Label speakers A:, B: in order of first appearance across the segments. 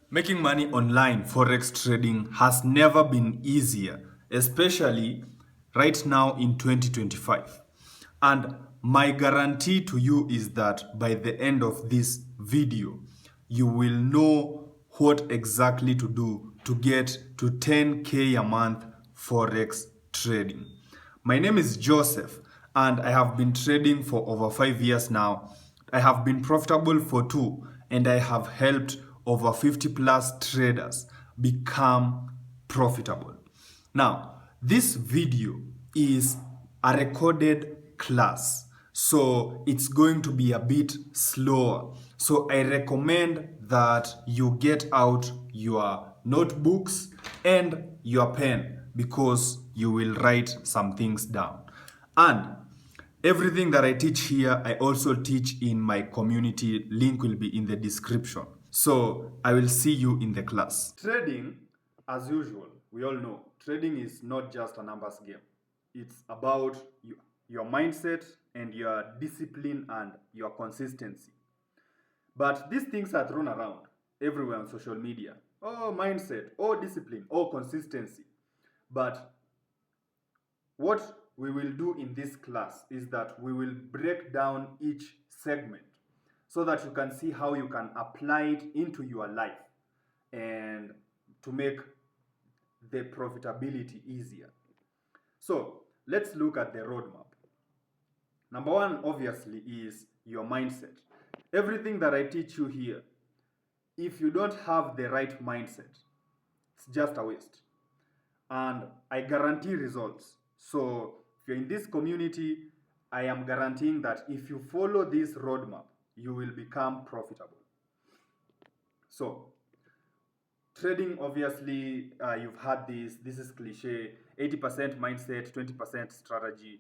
A: Making money online, Forex trading has never been easier, especially right now in 2025. And my guarantee to you is that by the end of this video, you will know what exactly to do to get to 10K a month Forex trading. My name is Joseph, and I have been trading for over 5 years now. I have been profitable for two, and I have helped over 50 plus traders become profitable. Now, this video is a recorded class, so it's going to be a bit slower. So I recommend that you get out your notebooks and your pen because you will write some things down. And everything that I teach here, I also teach in my community. Link will be in the description. So I will see you in the class. Trading, as usual, we all know, trading is not just a numbers game. It's about your mindset and your discipline and your consistency. But these things are thrown around everywhere on social media. Oh, mindset, oh, discipline, oh, consistency. But what we will do in this class is that we will break down each segment so that you can see how you can apply it into your life and to make the profitability easier. So let's look at the roadmap. Number one, obviously, is your mindset. Everything that I teach you here, if you don't have the right mindset, it's just a waste. And I guarantee results. So if you're in this community, I am guaranteeing that if you follow this roadmap, you will become profitable. So trading, obviously, you've had this is cliche, 80% mindset, 20% strategy.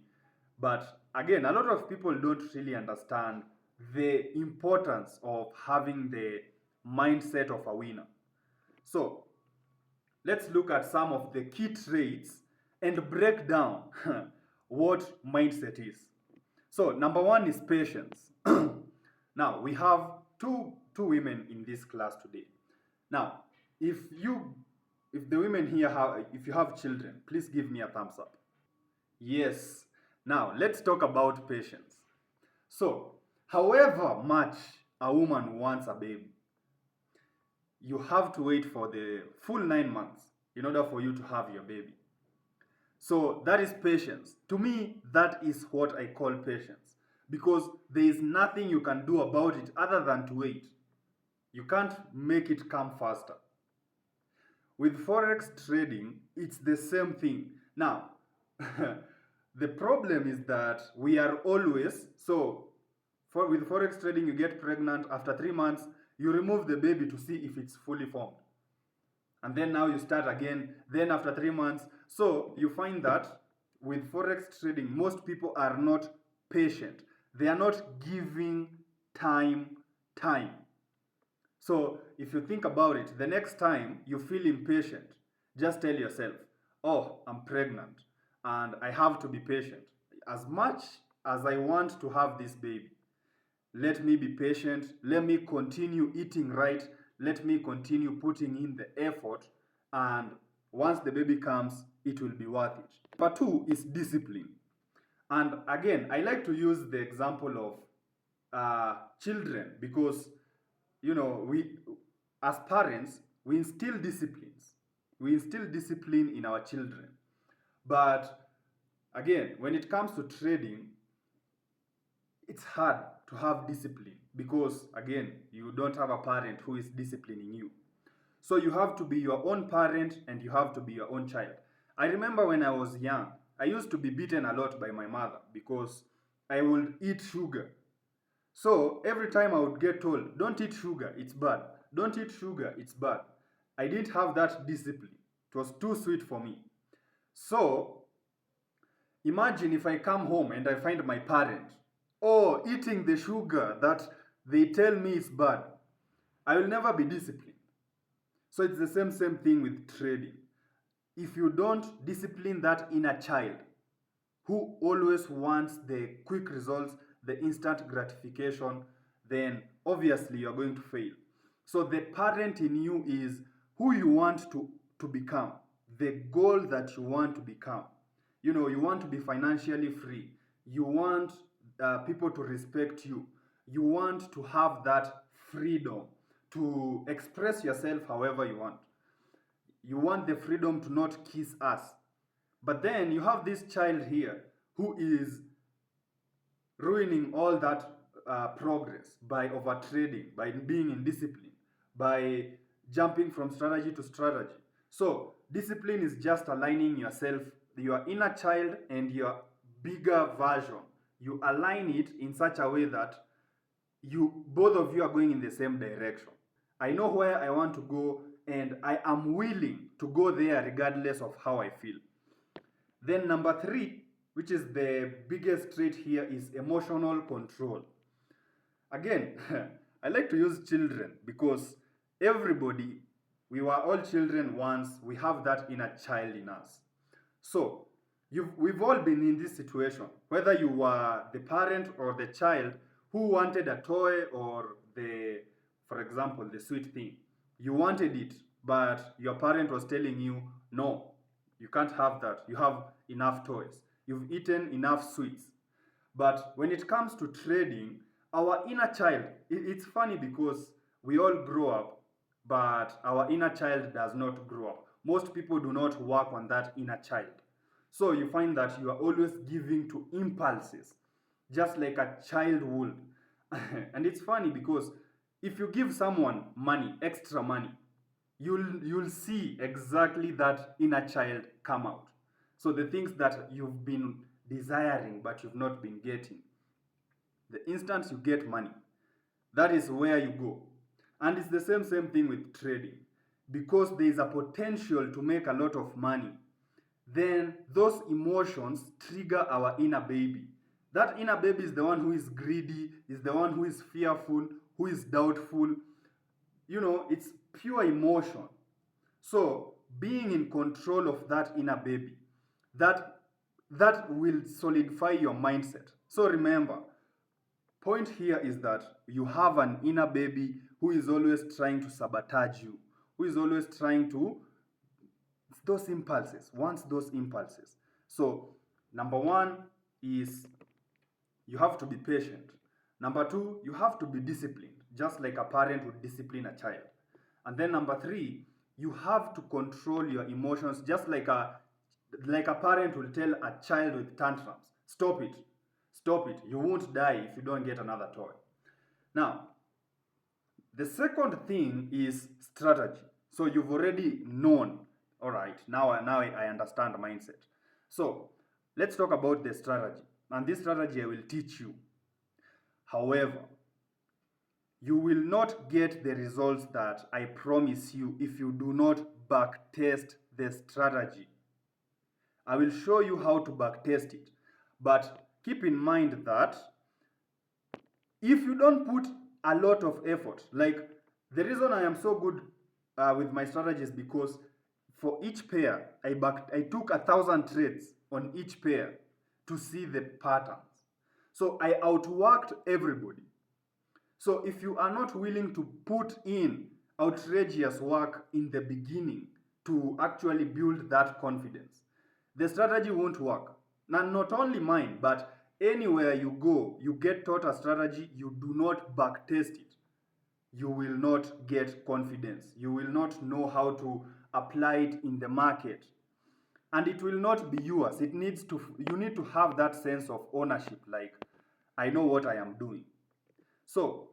A: But again, a lot of people don't really understand the importance of having the mindset of a winner. So let's look at some of the key traits and break down what mindset is. So number one is patience. Now we have two women in this class today. Now, if you if the women here have if you have children, please give me a thumbs up. Yes. Now let's talk about patience. So, however much a woman wants a baby, you have to wait for the full 9 months in order for you to have your baby. So that is patience. To me, that is what I call patience. Because there is nothing you can do about it other than to wait. You can't make it come faster. With Forex trading, it's the same thing. Now, the problem is that we are always, with Forex trading, you get pregnant after 3 months, you remove the baby to see if it's fully formed. And then now you start again, then after 3 months. So you find that with Forex trading, most people are not patient. They are not giving time. So if you think about it, the next time you feel impatient, just tell yourself, oh, I'm pregnant and I have to be patient. As much as I want to have this baby, let me be patient. Let me continue eating right. Let me continue putting in the effort. And once the baby comes, it will be worth it. Number two is discipline. And again, I like to use the example of children because, we as parents, we instill disciplines. We instill discipline in our children. But again, when it comes to trading, it's hard to have discipline because again you don't have a parent who is disciplining you, so you have to be your own parent and you have to be your own child. I remember when I was young, I used to be beaten a lot by my mother because I would eat sugar. So every time I would get told, don't eat sugar, it's bad, don't eat sugar, it's bad. I didn't have that discipline. It was too sweet for me. So imagine if I come home and I find my parent, oh, eating the sugar that they tell me is bad. I will never be disciplined. So it's the same thing with trading. If you don't discipline that inner child who always wants the quick results, the instant gratification, then obviously you're going to fail. So the parent in you is who you want to become, the goal that you want to become. You know, you want to be financially free. You want people to respect you. You want to have that freedom to express yourself however you want. You want the freedom to not kiss ass. But then you have this child here who is ruining all that progress by overtrading, by being indisciplined, by jumping from strategy to strategy. So discipline is just aligning yourself, your inner child and your bigger version. You align it in such a way that you both of you are going in the same direction. I know where I want to go and I am willing to go there regardless of how I feel. Then number 3, which is the biggest trait here, is emotional control. Again, I like to use children because everybody, we were all children once, we have that inner child in us. So, we've all been in this situation, whether you were the parent or the child who wanted a toy or for example, the sweet thing. You wanted it, but your parent was telling you, no, you can't have that. You have enough toys. You've eaten enough sweets. But when it comes to trading, our inner child, it's funny because we all grow up, but our inner child does not grow up. Most people do not work on that inner child. So you find that you are always giving to impulses, just like a child would. And it's funny because if you give someone money, extra money, you'll see exactly that inner child come out. So the things that you've been desiring but you've not been getting, the instant you get money, that is where you go. And it's the same thing with trading. Because there is a potential to make a lot of money, then those emotions trigger our inner baby. That inner baby is the one who is greedy, is the one who is fearful, who is doubtful. You know, it's pure emotion. So being in control of that inner baby, that will solidify your mindset. So remember, point here is that you have an inner baby who is always trying to sabotage you, who is always trying to wants those impulses. So number 1 is you have to be patient. Number 2, you have to be disciplined, just like a parent would discipline a child. And then number 3, you have to control your emotions, just like a parent will tell a child with tantrums, stop it, you won't die if you don't get another toy. Now, the second thing is strategy. So you've already known, all right, now I understand mindset. So let's talk about the strategy. And this strategy I will teach you. However, you will not get the results that I promise you if you do not backtest the strategy. I will show you how to backtest it. But keep in mind that if you don't put a lot of effort, like the reason I am so good with my strategy is because for each pair, I took 1,000 trades on each pair to see the patterns. So I outworked everybody. So if you are not willing to put in outrageous work in the beginning to actually build that confidence, the strategy won't work. Now, not only mine, but anywhere you go, you get taught a strategy, you do not backtest it, you will not get confidence. You will not know how to apply it in the market. And it will not be yours. You need to have that sense of ownership, like, I know what I am doing. So,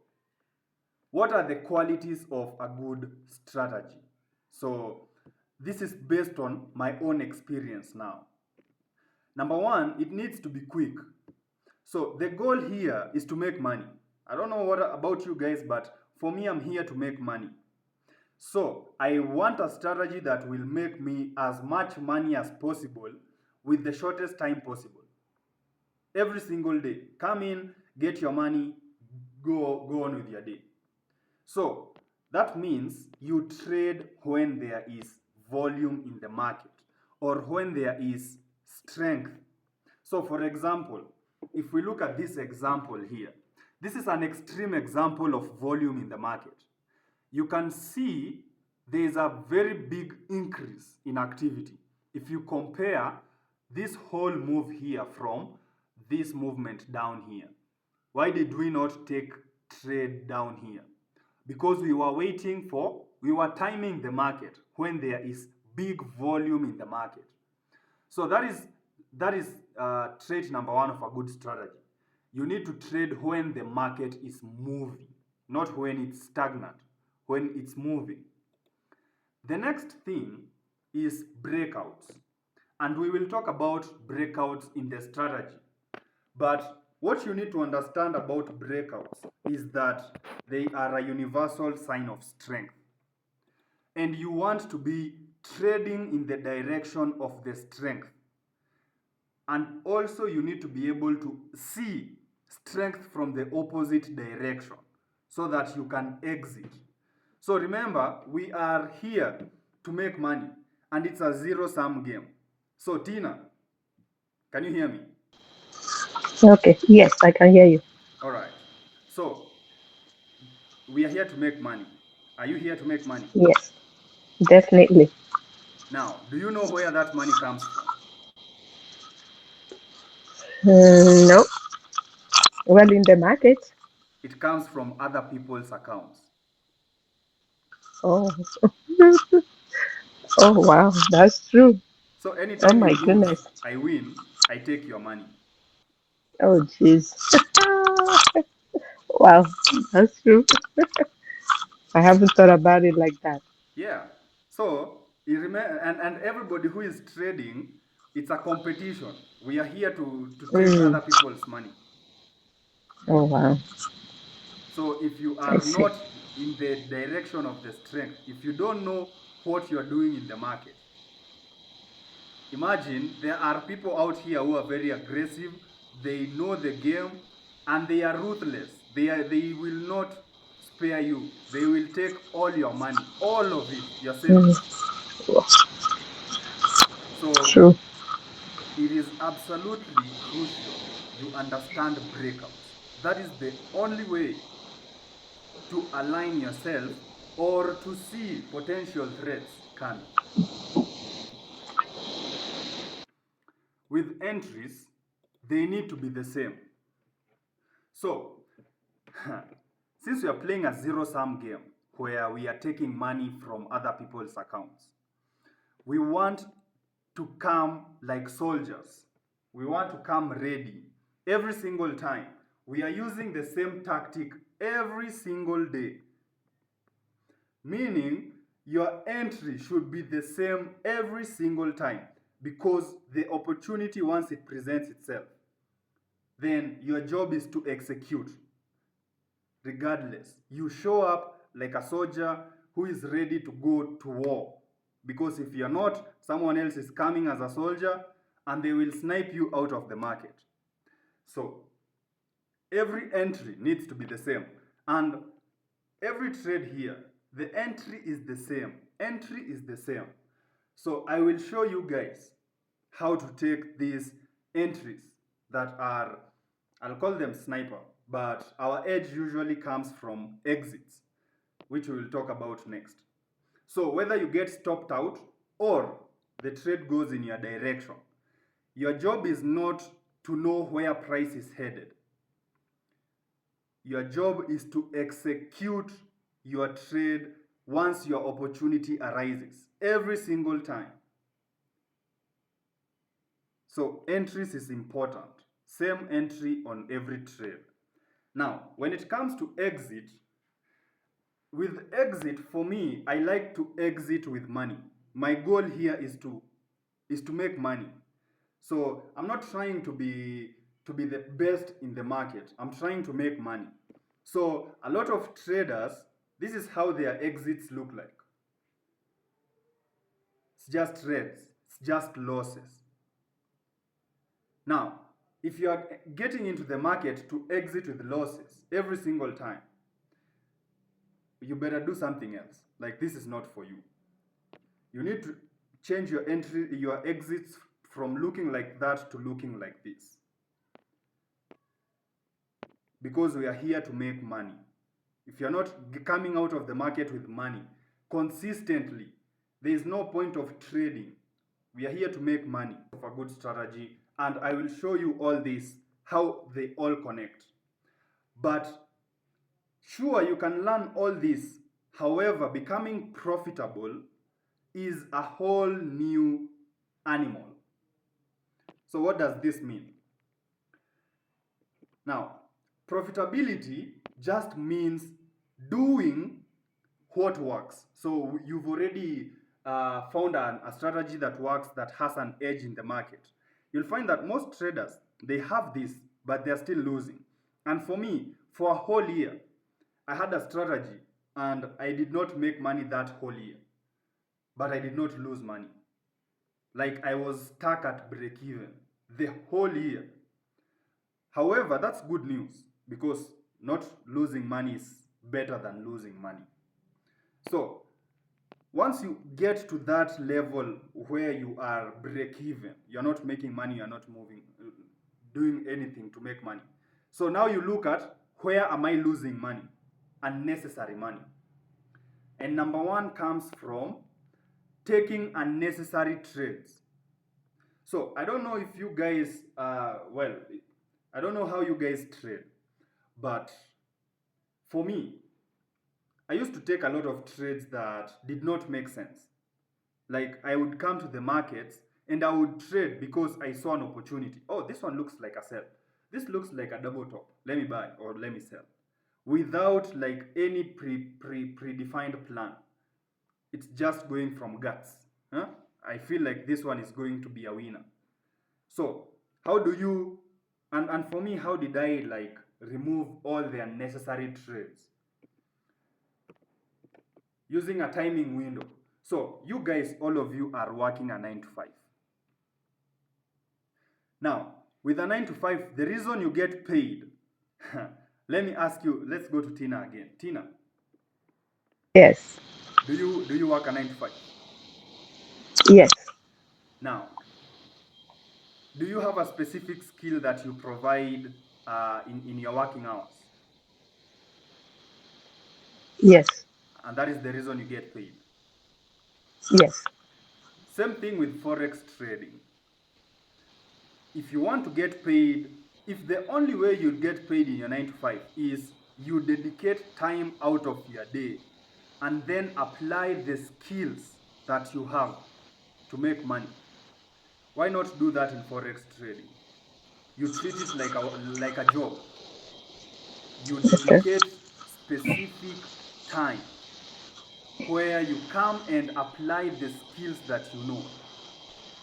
A: what are the qualities of a good strategy? So, this is based on my own experience now. Number 1, it needs to be quick. So, the goal here is to make money. I don't know what about you guys, but for me, I'm here to make money. So, I want a strategy that will make me as much money as possible with the shortest time possible. Every single day. Come in, get your money, go on with your day. So, that means you trade when there is volume in the market or when there is strength. So, for example, if we look at this example here, this is an extreme example of volume in the market. you can see there is a very big increase in activity. If you compare this whole move here from this movement down here, why did we not take trade down here? Because we were timing the market when there is big volume in the market. So that is trait number one of a good strategy. You need to trade when the market is moving, not when it's stagnant, when it's moving. The next thing is breakouts. And we will talk about breakouts in the strategy. But what you need to understand about breakouts is that they are a universal sign of strength. And you want to be trading in the direction of the strength. And also you need to be able to see strength from the opposite direction so that you can exit. So remember, we are here to make money and it's a zero-sum game. So Tina, can you hear me?
B: Okay, yes, I can hear you.
A: All right. So we are here to make money. Are you here to make money?
B: Yes, definitely.
A: Now, do you know where that money comes from?
B: No, well, in the market.
A: It comes from other people's accounts.
B: Oh, oh, wow, that's true.
A: So
B: Oh
A: anytime you
B: my
A: lose,
B: goodness.
A: I win, I take your money.
B: Oh, jeez. Wow, that's true. I haven't thought about it like that.
A: Yeah. So and everybody who is trading, it's a competition. We are here to take
B: Mm.
A: other people's money.
B: Oh, wow,
A: So if you
B: I
A: are
B: see.
A: not in the direction of the strength, if you don't know what you are doing in the market, imagine there are people out here who are very aggressive, they know the game, and they are ruthless. They will not spare you. They will take all your money, all of it, your
B: Mm.
A: savings. So
B: True.
A: it is absolutely crucial you understand breakouts. That is the only way to align yourself or to see potential threats coming. With entries, they need to be the same. So, since we are playing a zero-sum game where we are taking money from other people's accounts, we want to come like soldiers. We want to come ready every single time. We are using the same tactic every single day, meaning your entry should be the same every single time because the opportunity, once it presents itself, then your job is to execute regardless. You show up like a soldier who is ready to go to war. Because if you're not, someone else is coming as a soldier and they will snipe you out of the market. So every entry needs to be the same. And every trade here, the entry is the same. Entry is the same. So I will show you guys how to take these entries that are, I'll call them sniper, but our edge usually comes from exits, which we will talk about next. So whether you get stopped out or the trade goes in your direction, your job is not to know where price is headed. Your job is to execute your trade once your opportunity arises every single time. So entries is important. Same entry on every trade. Now, when it comes to exit, with exit for me, I like to exit with money. My goal here is to make money. So I'm not trying to be the best in the market. I'm trying to make money. So a lot of traders, this is how their exits look like. It's just trades, it's just losses. Now, if you are getting into the market to exit with losses every single time, you better do something else. Like this is not for you. You need to change your exits from looking like that to looking like this. Because we are here to make money. if you're not coming out of the market with money consistently, there is no point of trading. We are here to make money of a good strategy, and I will show you all this, how they all connect. But sure, you can learn all this. However, becoming profitable is a whole new animal. So what does this mean? Now, profitability just means doing what works. So you've already found a strategy that works, that has an edge in the market. You'll find that most traders, they have this, but they're still losing. And for me, for a whole year, I had a strategy and I did not make money that whole year, but I did not lose money. Like I was stuck at break even the whole year. However, that's good news because not losing money is better than losing money. So once you get to that level where you are break even, you're not making money, you're not moving, doing anything to make money. So now you look at, where am I losing money? Unnecessary money. And number one comes from taking unnecessary trades. So I don't know if you guys, I don't know how you guys trade, but for me, I used to take a lot of trades that did not make sense. Like I would come to the markets and I would trade because I saw an opportunity. Oh, this one looks like a sell. This looks like a double top. Let me buy or let me sell. Without like any predefined plan. It's just going from guts. Huh? I feel like this one is going to be a winner. So how do you, and for me, how did I like remove all the unnecessary trades? Using a timing window. So you guys, all of you are working a 9 to 5. Now, with a 9 to 5, the reason you get paid, let me ask you, let's go to Tina again. Tina,
B: Yes.
A: do you work a 9 to 5?
B: Yes.
A: Now, do you have a specific skill that you provide in your working hours?
B: Yes.
A: And that is the reason you get paid.
B: Yes.
A: Same thing with Forex trading. If you want to get paid, if the only way you get paid in your 9 to 5 is you dedicate time out of your day and then apply the skills that you have to make money, why not do that in Forex trading? You treat it like a job. You
B: Okay.
A: dedicate specific time where you come and apply the skills that you know.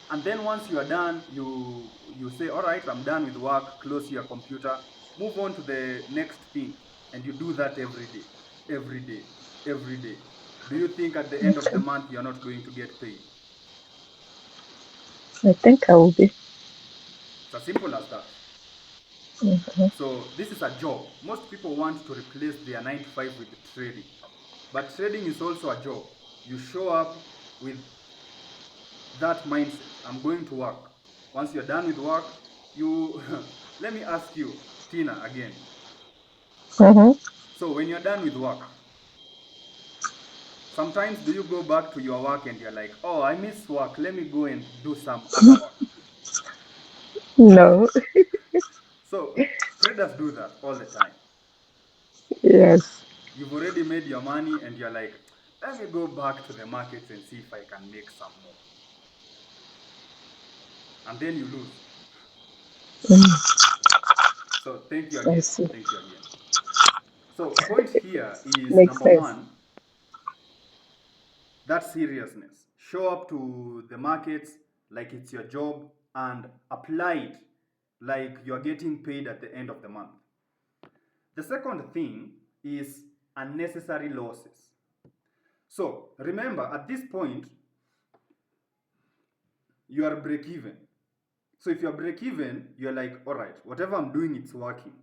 A: And then once you are done, you say, all right, I'm done with work, close your computer, move on to the next thing. And you do that every day, every day, every day. Do you think at the end of the
B: Okay.
A: month you're not going to get paid?
B: I think I will be.
A: It's as simple as that.
B: Mhm.
A: So this is a job. Most people want to replace their 9 to 5 with trading. But trading is also a job. You show up with that mindset. I'm going to work. Once you're done with work, you let me ask you, Tina, again.
B: Mhm.
A: So when you're done with work, sometimes do you go back to your work and you're like, oh, I miss work. Let me go and do some other work.
B: No.
A: So traders do that all the time.
B: Yes.
A: You've already made your money and you're like, let me go back to the markets and see if I can make some more. And then you lose.
B: Mm,
A: So thank you
B: I
A: again.
B: see.
A: Thank you again. So point here is
B: Makes
A: number
B: sense.
A: one, that seriousness. Show up to the markets like it's your job and apply it like you're getting paid at the end of the month. The second thing is unnecessary losses. So remember, at this point, you are break even. So if you're break even, you're like, all right, whatever I'm doing, it's working.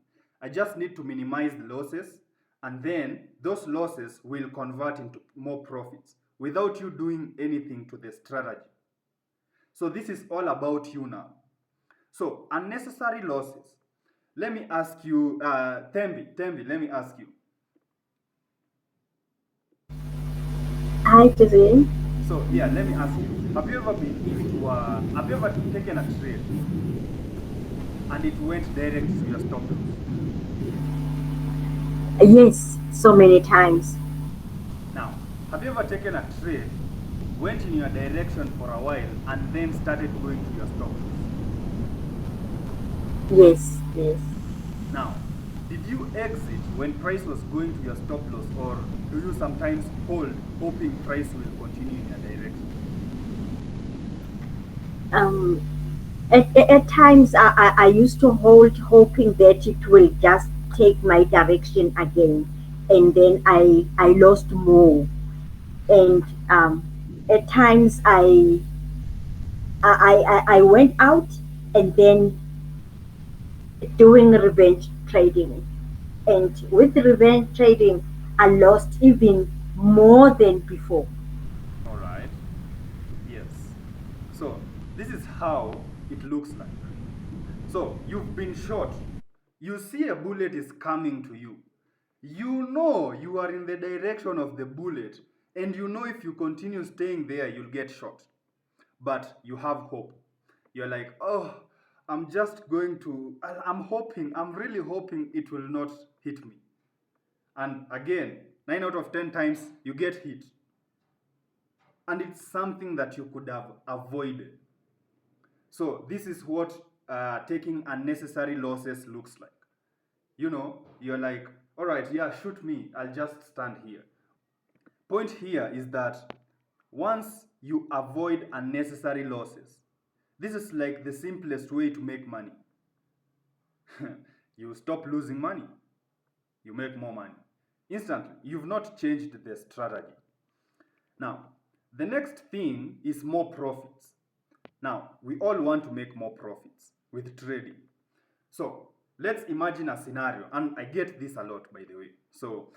A: I just need to minimize the losses, and then those losses will convert into more profits without you doing anything to the strategy. So this is all about you now. So unnecessary losses. Let me ask you, Tembi, let me ask you.
C: Hi, Tazeen.
A: So yeah, let me ask you: have you ever taken a trade and it went direct to your stop loss?
C: Yes, so many times.
A: Now, have you ever taken a trade, went in your direction for a while, and then started going to your stop loss?
C: Yes, yes.
A: Now, did you exit when price was going to your stop loss, or do you sometimes hold, hoping price will continue in your direction?
C: Um, at times, I used to hold, hoping that it will just take my direction again, and then I lost more. And at times, I went out and then doing revenge trading. And with revenge trading, I lost even more than before.
A: All right. Yes. So this is how it looks like. So you've been shot. You see a bullet is coming to you. You know you are in the direction of the bullet, and you know if you continue staying there, you'll get shot. But you have hope. You're like, oh, I'm just going to, I'm hoping, I'm really hoping it will not hit me. And again, 9 out of 10 times, you get hit. And it's something that you could have avoided. So this is what taking unnecessary losses looks like. You're like, all right, yeah, shoot me, I'll just stand here. Point here is that once you avoid unnecessary losses, this is like the simplest way to make money. You stop losing money, you make more money instantly. You've not changed the strategy. Now, the next thing is more profits. Now, we all want to make more profits with trading. So, let's imagine a scenario, and I get this a lot, by the way. So,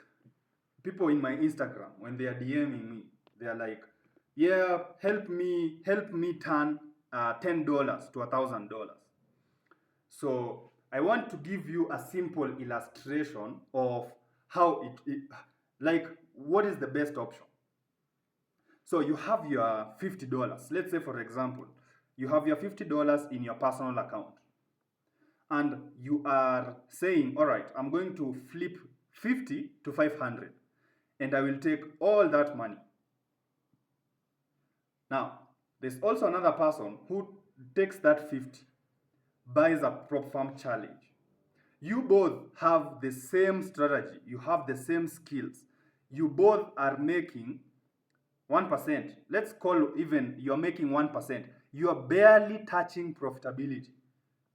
A: people in my Instagram, when they are DMing me, they are like, yeah, help me turn $10 to $1,000. So I want to give you a simple illustration of how like, what is the best option. So you have your $50. Let's say, for example, you have your $50 in your personal account, and you are saying, all right, I'm going to flip 50 to 500, and I will take all that money. Now, there's also another person who takes that 50, buys a prop farm challenge. You both have the same strategy, you have the same skills. You both are making 1%. Let's call even you're making 1%. You are barely touching profitability.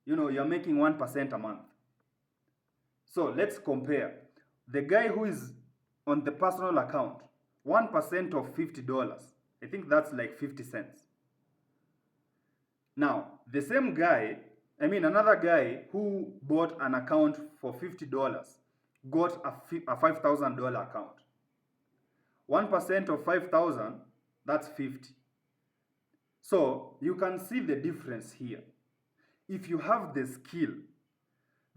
A: You're making 1% a month. So let's compare. The guy who is on the personal account, 1% of $50, I think that's like 50 cents. Now, the same guy, another guy who bought an account for $50 got a $5,000 account. 1% of 5,000, that's 50. So you can see the difference here. If you have the skill,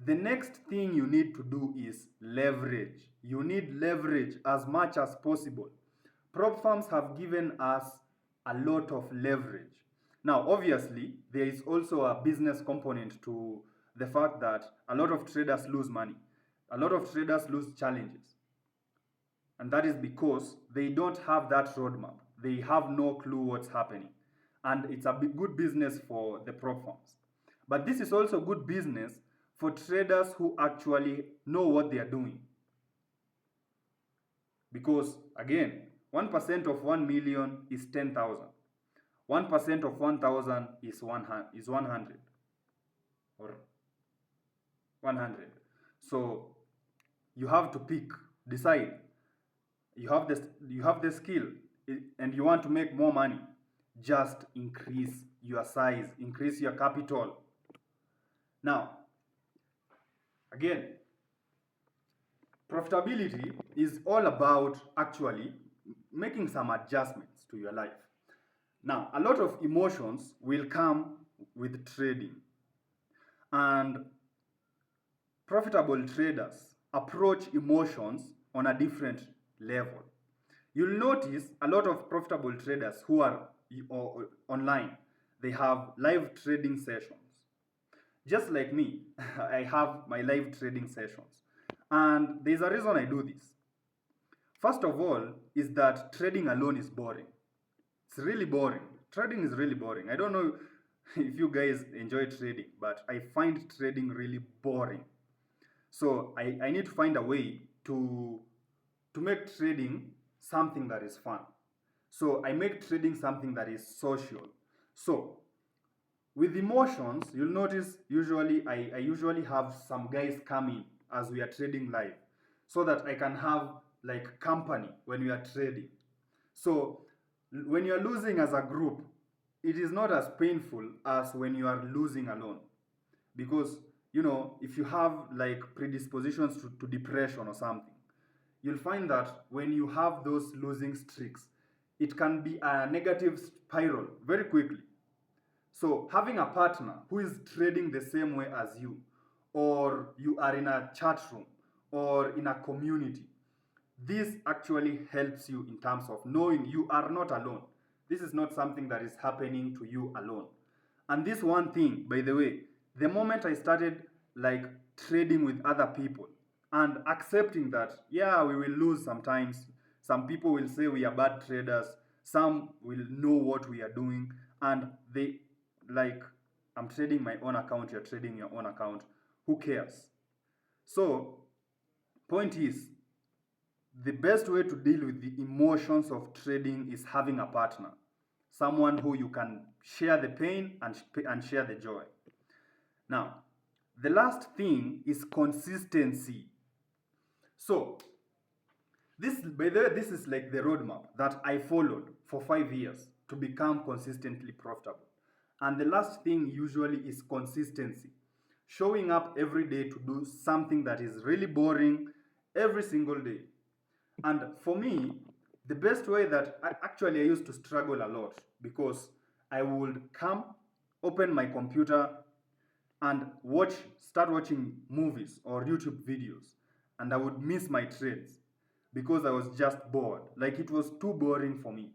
A: the next thing you need to do is leverage. You need leverage as much as possible. Prop firms have given us a lot of leverage. Now, obviously, there is also a business component to the fact that a lot of traders lose money. A lot of traders lose challenges. And that is because they don't have that roadmap. They have no clue what's happening. And it's a good business for the prop firms. But this is also good business for traders who actually know what they are doing. Because again, 1% of 1 million is 10,000. 1% of 1,000 is 100 or 100. So you have to pick, decide. You have the skill, and you want to make more money. Just increase your size, increase your capital. Now, again, profitability is all about actually making some adjustments to your life. Now, a lot of emotions will come with trading, and profitable traders approach emotions on a different level. You'll notice a lot of profitable traders who are online, they have live trading sessions. Just like me, I have my live trading sessions. And there's a reason I do this. First of all, is that trading alone is boring. It's really boring. Trading is really boring. I don't know if you guys enjoy trading, but I find trading really boring. So I need to find a way to make trading something that is fun. So I make trading something that is social. So with emotions, you'll notice usually I usually have some guys come in as we are trading live so that I can have like company when we are trading. So when you are losing as a group, it is not as painful as when you are losing alone. Because, if you have like predispositions to depression or something, you'll find that when you have those losing streaks, it can be a negative spiral very quickly. So having a partner who is trading the same way as you, or you are in a chat room or in a community, this actually helps you in terms of knowing you are not alone. This is not something that is happening to you alone. And this one thing, by the way, the moment I started like trading with other people and accepting that, yeah, we will lose sometimes. Some people will say we are bad traders. Some will know what we are doing. And they, like, I'm trading my own account, you're trading your own account. Who cares? So, point is, the best way to deal with the emotions of trading is having a partner, someone who you can share the pain and share the joy. Now, the last thing is consistency. So, this, by the way, this is like the roadmap that I followed for 5 years to become consistently profitable. And the last thing usually is consistency. Showing up every day to do something that is really boring every single day. And for me, the best way that I used to struggle a lot because I would come, open my computer, and start watching movies or YouTube videos, and I would miss my trades because I was just bored. Like it was too boring for me.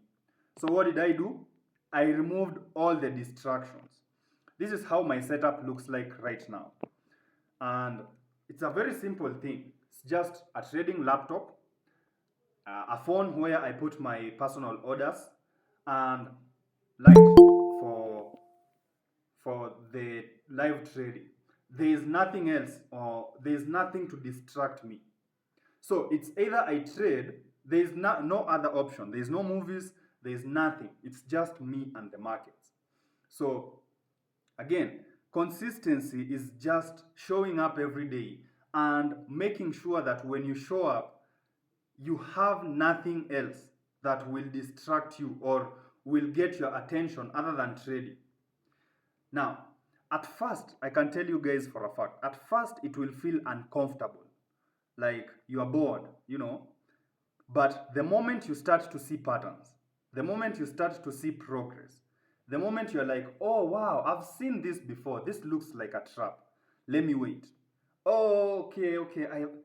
A: So what did I do? I removed all the distractions. This is how my setup looks like right now. And it's a very simple thing. It's just a trading laptop, a phone where I put my personal orders, and light for the live trading. There is nothing else, or there is nothing to distract me. So it's either I trade, there is no other option. There is no movies, there is nothing. It's just me and the markets. So again, consistency is just showing up every day and making sure that when you show up, you have nothing else that will distract you or will get your attention other than trading. Now, at first, I can tell you guys for a fact, at first it will feel uncomfortable, like you are bored, But the moment you start to see patterns, the moment you start to see progress, the moment you're like, oh wow, I've seen this before, this looks like a trap, let me wait. Oh, okay,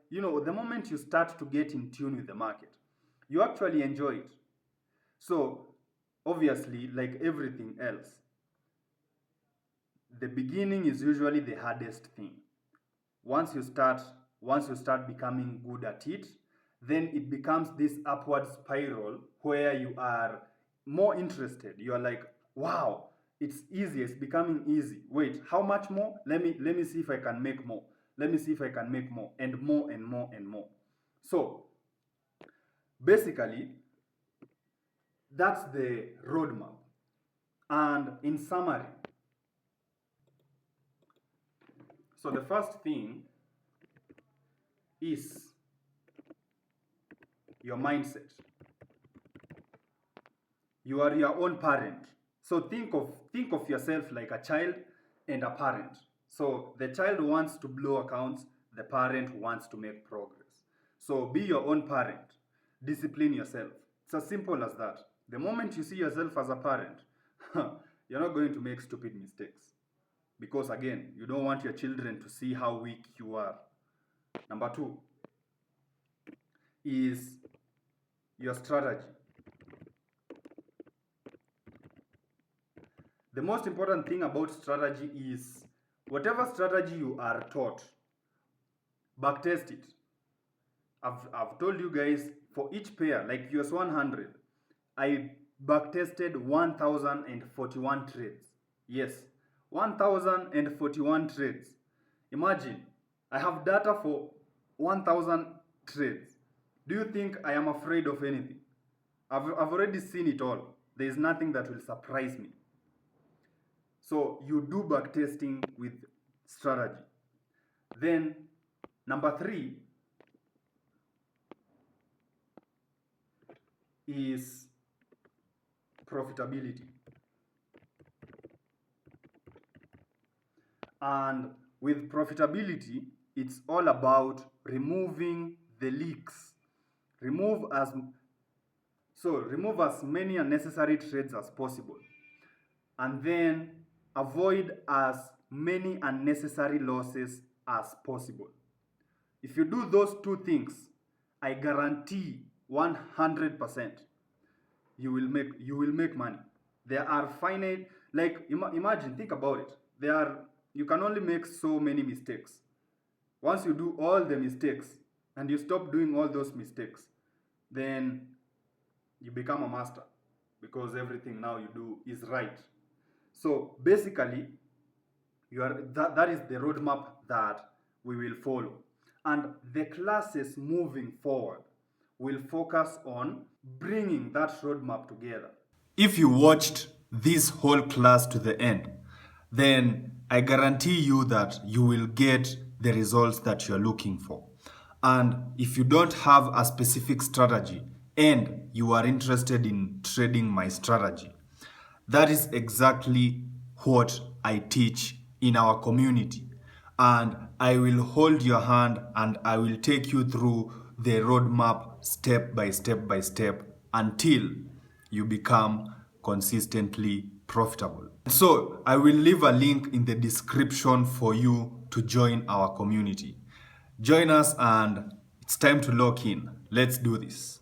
A: the moment you start to get in tune with the market, you actually enjoy it. So, obviously, like everything else, the beginning is usually the hardest thing. Once you start, once you start becoming good at it, then it becomes this upward spiral where you are more interested. You are like, wow, it's easy, it's becoming easy. Wait, how much more? Let me see if I can make more. Let me see if I can make more and more and more and more. So basically, that's the roadmap. And in summary, so the first thing is your mindset. You are your own parent. So think of yourself like a child and a parent. So the child wants to blow accounts, the parent wants to make progress. So be your own parent. Discipline yourself. It's as simple as that. The moment you see yourself as a parent, you're not going to make stupid mistakes. Because again, you don't want your children to see how weak you are. Number two is your strategy. The most important thing about strategy is whatever strategy you are taught, backtest it. I've told you guys for each pair, like US 100, I backtested 1041 trades. Yes, 1041 trades. Imagine, I have data for 1000 trades. Do you think I am afraid of anything? I've already seen it all. There is nothing that will surprise me. So you do backtesting with strategy. Then number 3 is profitability. And with profitability, it's all about removing the leaks. Remove as many unnecessary trades as possible. And then avoid as many unnecessary losses as possible. If you do those two things, I guarantee 100% you will make money. There are finite, like imagine, think about it. You can only make so many mistakes. Once you do all the mistakes and you stop doing all those mistakes, then you become a master, because everything now you do is right. So basically, that is the roadmap that we will follow. And the classes moving forward will focus on bringing that roadmap together. If you watched this whole class to the end, then I guarantee you that you will get the results that you're looking for. And if you don't have a specific strategy and you are interested in trading my strategy, that is exactly what I teach in our community. And I will hold your hand and I will take you through the roadmap step by step until you become consistently profitable. So I will leave a link in the description for you to join our community. Join us and it's time to lock in. Let's do this.